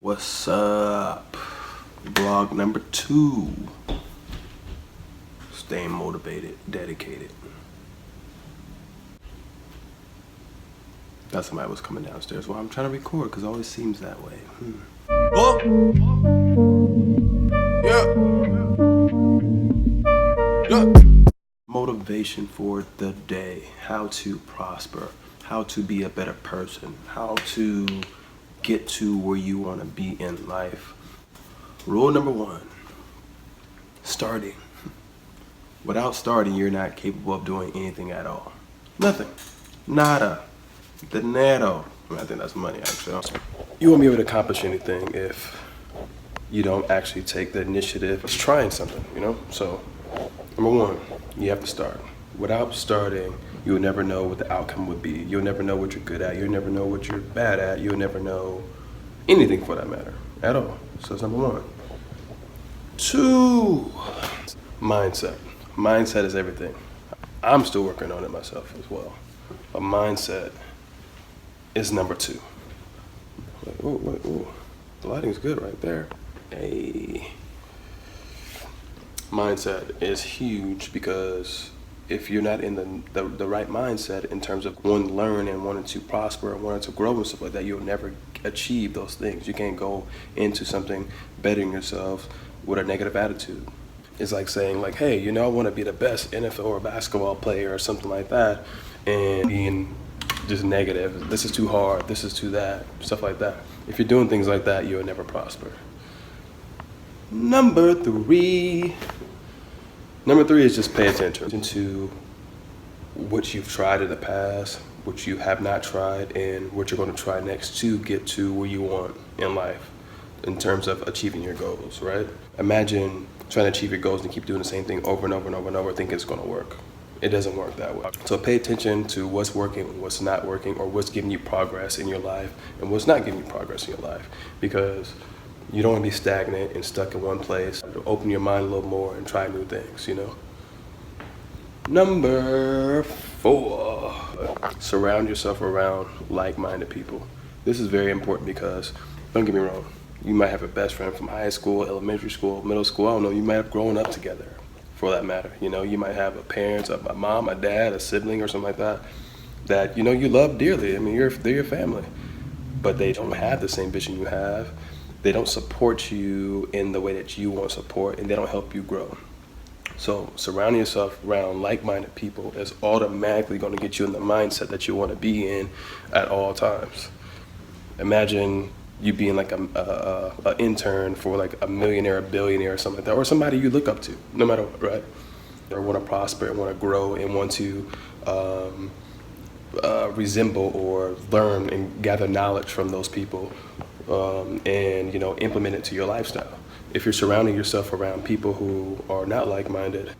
What's up? Vlog number 2. Staying motivated, dedicated. Thought somebody was coming downstairs while I'm trying to record because it always seems that way. Oh. Yeah. Motivation for the day. How to prosper. How to be a better person. How to get to where you want to be in life. Rule number 1. Starting. Without starting, you're not capable of doing anything at all. Nothing. Nada. Dinero. I think that's money, actually. You won't be able to accomplish anything if you don't actually take the initiative of trying something, you know? So, number 1, you have to start. Without starting, you'll never know what the outcome would be. You'll never know what you're good at. You'll never know what you're bad at. You'll never know anything for that matter, at all. So that's number 1. 2, mindset. Mindset is everything. I'm still working on it myself as well. A mindset is number 2. Ooh. The lighting's good right there. Hey. Mindset is huge because if you're not in the right mindset in terms of wanting to learn and wanting to prosper and wanting to grow and stuff like that, you'll never achieve those things. You can't go into something bettering yourself with a negative attitude. It's like saying like, hey, you know, I want to be the best NFL or basketball player or something like that, and being just negative. This is too hard. This is too that. Stuff like that. If you're doing things like that, you'll never prosper. Number 3 is just pay attention to what you've tried in the past, what you have not tried, and what you're going to try next to get to where you want in life in terms of achieving your goals, right? Imagine trying to achieve your goals and keep doing the same thing over and over and over and over, thinking it's going to work. It doesn't work that way. So pay attention to what's working, what's not working, or what's giving you progress in your life and what's not giving you progress in your life, because you don't want to be stagnant and stuck in one place. Open your mind a little more and try new things, you know? Number 4, surround yourself around like-minded people. This is very important because, don't get me wrong, you might have a best friend from high school, elementary school, middle school, I don't know, you might have grown up together for that matter. You know, you might have a parent, a mom, a dad, a sibling or something like that, you know, you love dearly. I mean, they're your family, but they don't have the same vision you have. They don't support you in the way that you want support, and they don't help you grow. So surrounding yourself around like-minded people is automatically going to get you in the mindset that you want to be in at all times. Imagine you being like a intern for like a millionaire, a billionaire or something like that, or somebody you look up to, no matter what, right? Or want to prosper and want to grow and want to resemble or learn and gather knowledge from those people. And you know, implement it to your lifestyle. If you're surrounding yourself around people who are not like-minded,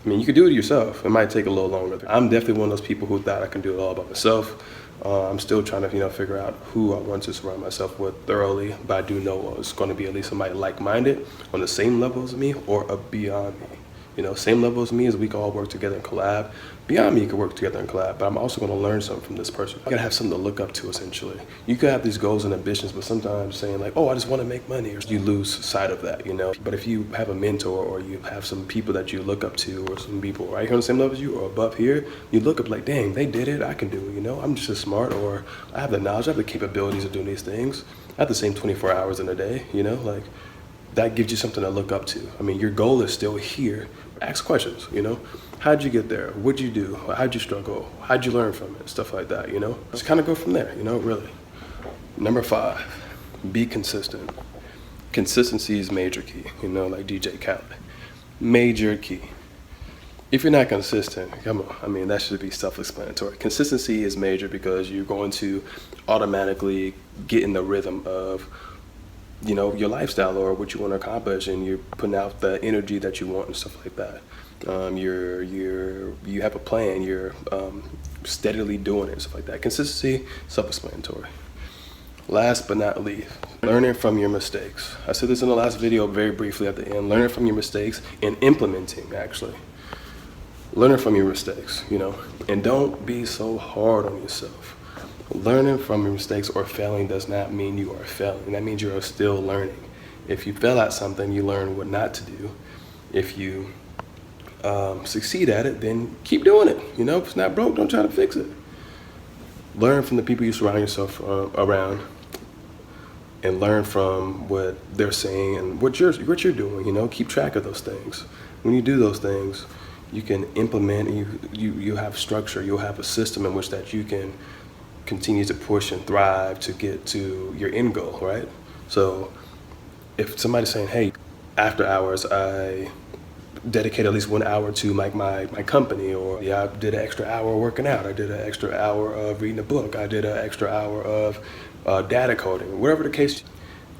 I mean, you can do it yourself. It might take a little longer. I'm definitely one of those people who thought I can do it all by myself. I'm still trying to, you know, figure out who I want to surround myself with thoroughly, but I do know it's going to be at least somebody like-minded on the same level as me or beyond me. You know, same level as me as we can all work together and collab. Beyond me, you can work together and collab, but I'm also going to learn something from this person. I got to have something to look up to, essentially. You could have these goals and ambitions, but sometimes saying like, oh, I just want to make money, or you lose sight of that, you know? But if you have a mentor or you have some people that you look up to, or some people right here on the same level as you or above here, you look up like, dang, they did it, I can do it, you know? I'm just as smart, or I have the knowledge, I have the capabilities of doing these things. I have the same 24 hours in a day, you know? Like, that gives you something to look up to. I mean, your goal is still here. Ask questions, you know? How'd you get there? What'd you do? How'd you struggle? How'd you learn from it? Stuff like that, you know? Just kind of go from there, you know, really. Number 5, be consistent. Consistency is major key, you know, like DJ Khaled. Major key. If you're not consistent, come on, I mean, that should be self-explanatory. Consistency is major because you're going to automatically get in the rhythm of, you know, your lifestyle or what you want to accomplish, and you're putting out the energy that you want and stuff like that. You have a plan, you're steadily doing it and stuff like that. Consistency, self-explanatory. Last but not least, learning from your mistakes. I said this in the last video very briefly at the end. Learning from your mistakes and implementing, actually. Learning from your mistakes, you know, and don't be so hard on yourself. Learning from your mistakes or failing does not mean you are failing. That means you are still learning. If you fail at something, you learn what not to do. If you succeed at it, then keep doing it. You know, if it's not broke, don't try to fix it. Learn from the people you surround yourself around, and learn from what they're saying and what you're doing. You know, keep track of those things. When you do those things, you can implement, and you have structure. You'll have a system in which that you can continue to push and thrive to get to your end goal, right? So if somebody's saying, hey, after hours, I dedicate at least 1 hour to my company, or yeah, I did an extra hour working out, I did an extra hour of reading a book, I did an extra hour of data coding, whatever the case,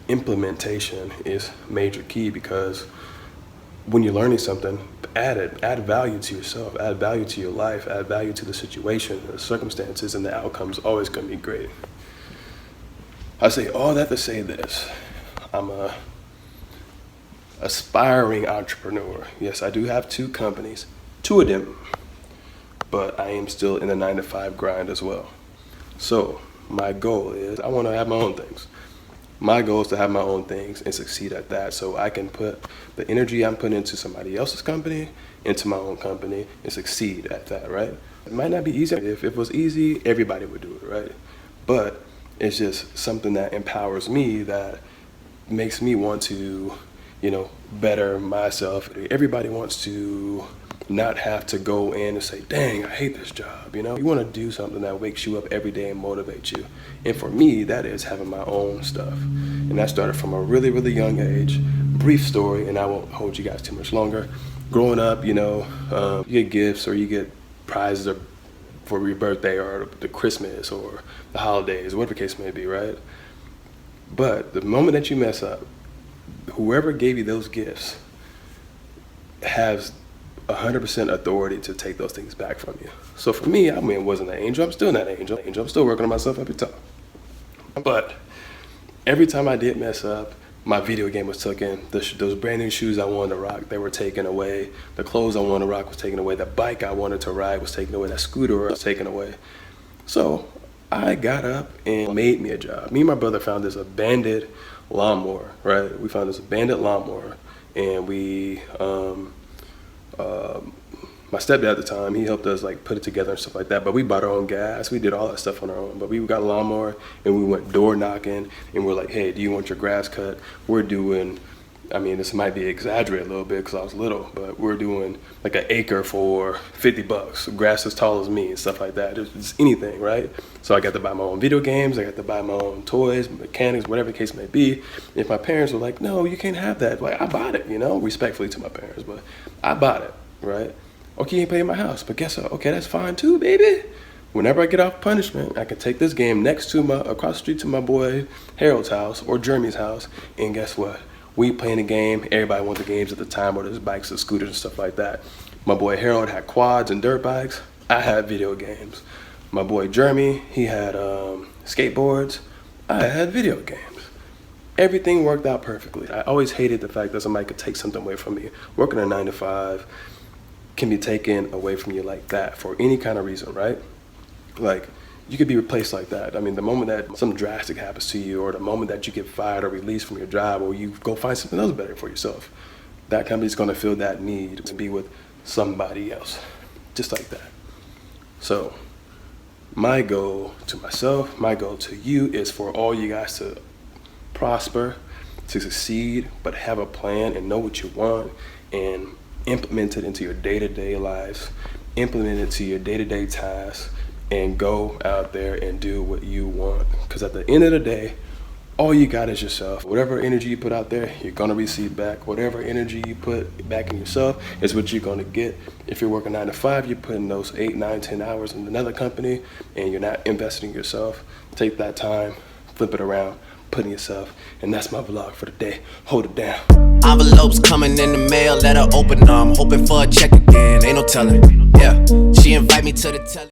implementation is major key, because when you're learning something, add value to yourself, add value to your life, add value to the situation, the circumstances, and the outcome's always gonna be great. I say all that to say this. I'm a aspiring entrepreneur. Yes, I do have 2 companies, 2 of them, but I am still in the 9-to-5 grind as well. So my goal is I want to have my own things. My goal is to have my own things and succeed at that, so I can put the energy I'm putting into somebody else's company into my own company and succeed at that, right? It might not be easy. If it was easy, everybody would do it, right? But it's just something that empowers me, that makes me want to, you know, better myself. Everybody wants to not have to go in and say, dang, I hate this job, you know? You want to do something that wakes you up every day and motivates you. And for me, that is having my own stuff. And that started from a really, really young age. Brief story, and I won't hold you guys too much longer. Growing up, you know, you get gifts or you get prizes for your birthday or the Christmas or the holidays, whatever the case may be, right? But the moment that you mess up, whoever gave you those gifts has 100% authority to take those things back from you. So for me, I mean, wasn't an angel. I'm still not an angel. I'm still working on myself every time. But every time I did mess up, my video game was taken. Those brand new shoes I wanted to rock, they were taken away. The clothes I wanted to rock was taken away. The bike I wanted to ride was taken away. That scooter was taken away. So I got up and made me a job. Me and my brother found this abandoned lawnmower, right? We found this abandoned lawnmower, and we, my stepdad at the time, he helped us like put it together and stuff like that, but we bought our own gas, we did all that stuff on our own. But we got a lawnmower and we went door knocking and we're like, hey, do you want your grass cut? We're doing, I mean, this might be exaggerated a little bit because I was little, but we're doing like an acre for $50, grass as tall as me and stuff like that. It's anything, right? So I got to buy my own video games, I got to buy my own toys, mechanics, whatever the case may be. If my parents were like, no, you can't have that, like I bought it, you know, respectfully to my parents, but I bought it, right? Okay, you ain't paying my house, but guess what? Okay, that's fine too, baby. Whenever I get off punishment, I can take this game across the street to my boy Harold's house or Jeremy's house, and guess what? We playing the game. Everybody wanted the games at the time, or there's bikes and scooters and stuff like that. My boy Harold had quads and dirt bikes. I had video games. My boy Jeremy, he had skateboards. I had video games. Everything worked out perfectly. I always hated the fact that somebody could take something away from me. Working a 9-to-5 can be taken away from you like that for any kind of reason, right? Like, you could be replaced like that. I mean, the moment that something drastic happens to you, or the moment that you get fired or released from your job, or you go find something else better for yourself, that company's gonna feel that need to be with somebody else, just like that. So my goal to myself, my goal to you is for all you guys to prosper, to succeed, but have a plan and know what you want and implement it into your day-to-day lives, implement it to your day-to-day tasks, and go out there and do what you want. Because at the end of the day, all you got is yourself. Whatever energy you put out there, you're gonna receive back. Whatever energy you put back in yourself is what you're gonna get. If you're working 9-to-5, you're putting those 8, 9, 10 hours in another company and you're not investing in yourself. Take that time, flip it around, put in yourself. And that's my vlog for the day. Hold it down. Envelopes coming in the mail, let her open them. Hoping for a check again, ain't no telling. Yeah, she invite me to the